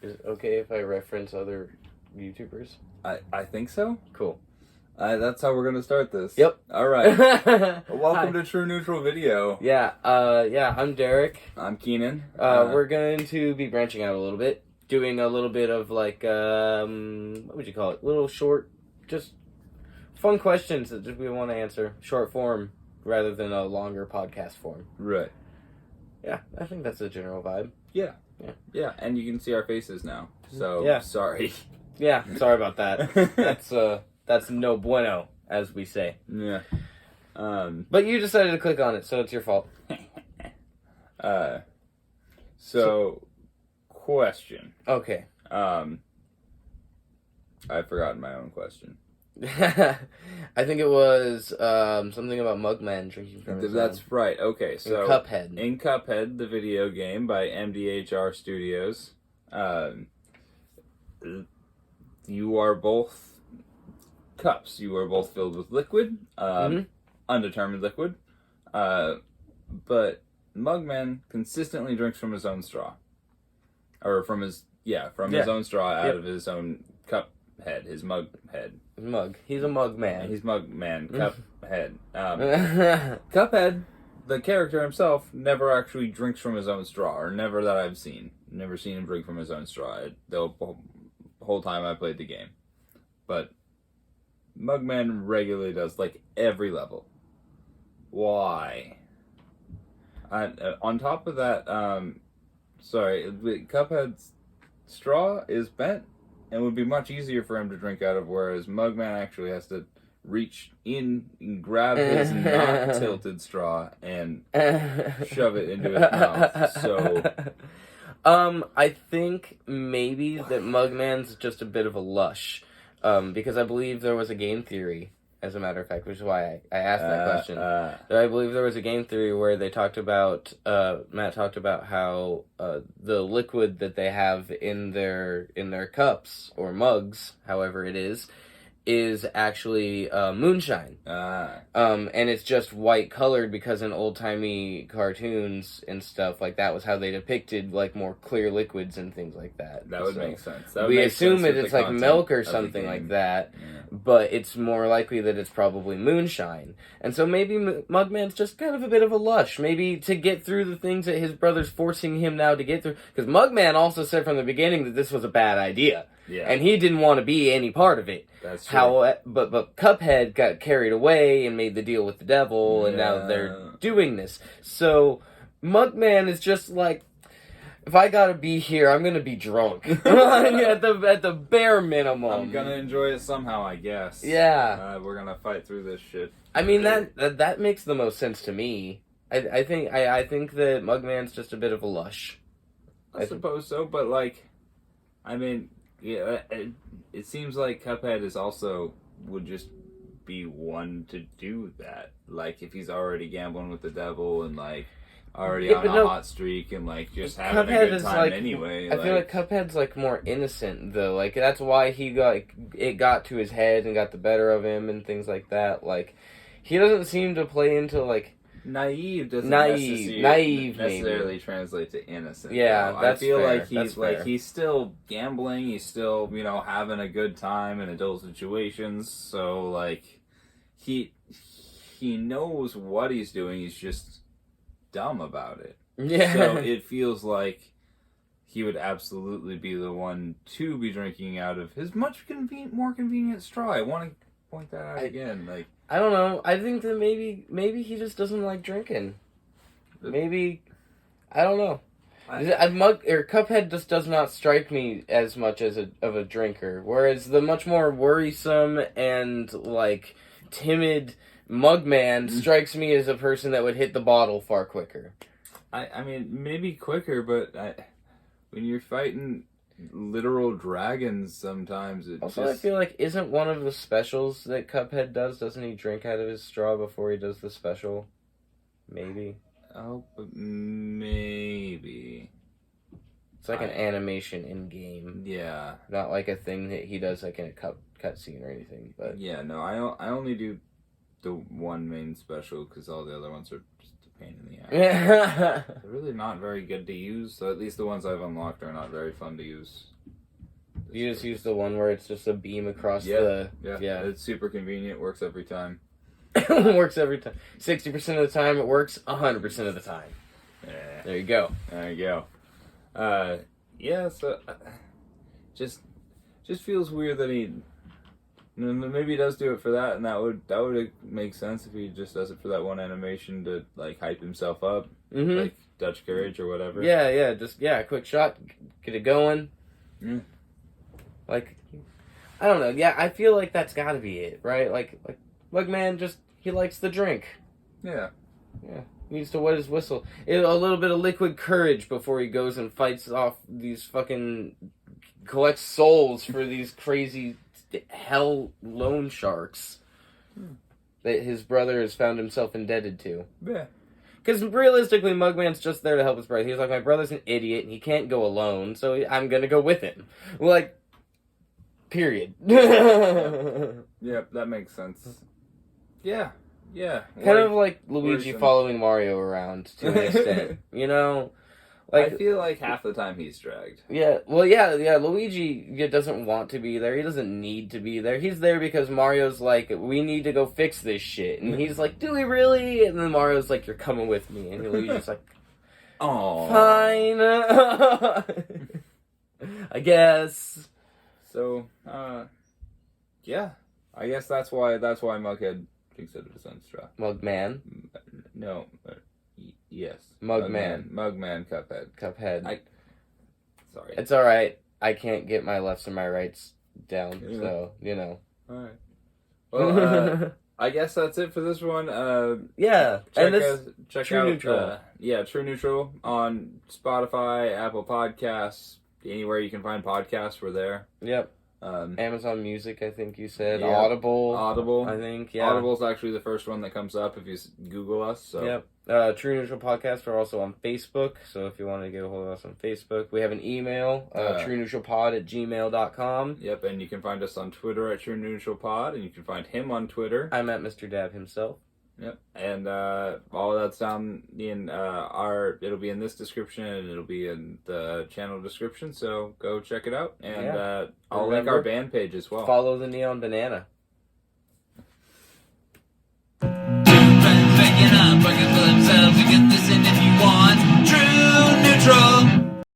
Is it okay if I reference other YouTubers? I think so. Cool. That's how we're gonna start this. Yep. All right. Welcome Hi. to True Neutral Video. Yeah. I'm Derek. I'm Keenan. We're going to be branching out a little bit, doing a little bit of like what would you call it? Little short, just fun questions that we want to answer, short form rather than a longer podcast form. Right. Yeah, I think that's the general vibe. Yeah. Yeah. Yeah, and you can see our faces now. So Yeah. sorry. Yeah. Sorry about that. That's no bueno, as we say. Yeah. But you decided to click on it, so it's your fault. Question. Okay. I've forgotten my own question. I think it was something about Mugman drinking from his That's own. right. Okay, so Cuphead. In Cuphead, the video game by MDHR Studios, you are both cups. You are both filled with liquid, undetermined liquid, but Mugman consistently drinks from his own straw, or from his own straw out of his own cup head, his mug head. Mug. He's a mug man. He's Mugman, Cuphead. Cuphead, the character himself, never actually drinks from his own straw, or never that I've seen. Never seen him drink from his own straw the whole time I played the game. But Mugman regularly does, like, every level. Why? On top of that, Cuphead's straw is bent and would be much easier for him to drink out of, whereas Mugman actually has to reach in and grab his not tilted straw and shove it into his mouth. So I think maybe that Mugman's just a bit of a lush, because I believe there was a game theory, as a matter of fact, which is why I asked that question. I believe there was a game theory where they talked about, Matt talked about how the liquid that they have in their cups, or mugs, however it is actually moonshine. And it's just white colored because in old-timey cartoons and stuff, like, that was how they depicted, like, more clear liquids and things like that. That would make sense. We assume that it's like milk or something like that, but it's more likely that it's probably moonshine. And so maybe Mugman's just kind of a bit of a lush. Maybe to get through the things that his brother's forcing him now to get through. Because Mugman also said from the beginning that this was a bad idea. Yeah. And he didn't want to be any part of it. That's true. But Cuphead got carried away and made the deal with the devil, and now they're doing this. So Mugman is just like, if I gotta be here, I'm gonna be drunk at the bare minimum. I'm gonna enjoy it somehow, I guess. Yeah. We're gonna fight through this shit. I mean that makes the most sense to me. I think that Mugman's just a bit of a lush. I suppose so, but like, I mean, yeah, it seems like Cuphead would just be one to do that. Like, if he's already gambling with the devil and, like, already on a hot streak and, like, just having a good time anyway. I feel like Cuphead's, like, more innocent, though. Like, that's why it got to his head and got the better of him and things like that. Like, he doesn't seem to play into, like, naive doesn't necessarily maybe translate to innocent. Yeah, I feel like he's still gambling. He's still, having a good time in adult situations. So like, he knows what he's doing. He's just dumb about it. Yeah. So it feels like he would absolutely be the one to be drinking out of his much more convenient straw. I want to point that out again. Like, I don't know. I think that maybe he just doesn't like drinking. Maybe, I don't know. Cuphead just does not strike me as much as of a drinker, whereas the much more worrisome and like timid Mugman strikes me as a person that would hit the bottle far quicker. I mean, maybe quicker, but when you're fighting literal dragons, sometimes I feel like, isn't one of the specials that Cuphead doesn't he drink out of his straw before he does the special? Maybe. Oh, but maybe. It's like an animation in-game. Yeah. Not like a thing that he does like in a cutscene or anything, but... Yeah, no, I only do the one main special because all the other ones are just a pain in the ass. They're really not very good to use, so at least the ones I've unlocked are not very fun to use. You just use the one where it's just a beam across Yeah. It's super convenient. Works every time. Works every time. 60% of the time it works. 100% of the time. Yeah. There you go. There you go. Yeah. So, just feels weird that he. Maybe he does do it for that, and that would make sense if he just does it for that one animation to like hype himself up, like Dutch Courage or whatever. Yeah, just quick shot, get it going. Mm. Like, I don't know. Yeah, I feel like that's got to be it, right? Like Mugman he likes the drink. Yeah. He needs to wet his whistle. A little bit of liquid courage before he goes and fights off these fucking collects souls for these crazy hell loan sharks that his brother has found himself indebted to. Yeah. Because realistically, Mugman's just there to help his brother. He's like, my brother's an idiot and he can't go alone, so I'm gonna go with him. Like, period. Yep, that makes sense. Yeah. Kind of like Luigi following Mario around to an extent, you know? Like, I feel like half the time he's dragged. Yeah, well, yeah. Luigi doesn't want to be there. He doesn't need to be there. He's there because Mario's like, we need to go fix this shit. And he's like, do we really? And then Mario's like, you're coming with me. And Luigi's like, oh, fine. I guess. So, yeah. I guess that's why Mughead thinks it is on straw. Mugman? No. Yes. Mugman, Cuphead. Sorry. It's alright. I can't get my lefts and my rights down, so, you know. Alright. Well, I guess that's it for this one. Yeah. Check True out Neutral. True Neutral on Spotify, Apple Podcasts, anywhere you can find podcasts, we're there. Yep. Amazon Music, I think you said. Yeah. Audible. I think, yeah. Audible's actually the first one that comes up if you Google us. So. Yep. True Neutral Podcast. We're also on Facebook, so if you want to get a hold of us on Facebook. We have an email, trueneutralpod@gmail.com. Yep, and you can find us on Twitter at trueneutralpod, and you can find him on Twitter. I'm at Mr. Dab himself. Yep, and all of that's down in it'll be in this description, and it'll be in the channel description, so go check it out, and I'll link our band page as well. Follow the Neon Banana. Two friends making up, bucket for themselves to get this in if you want.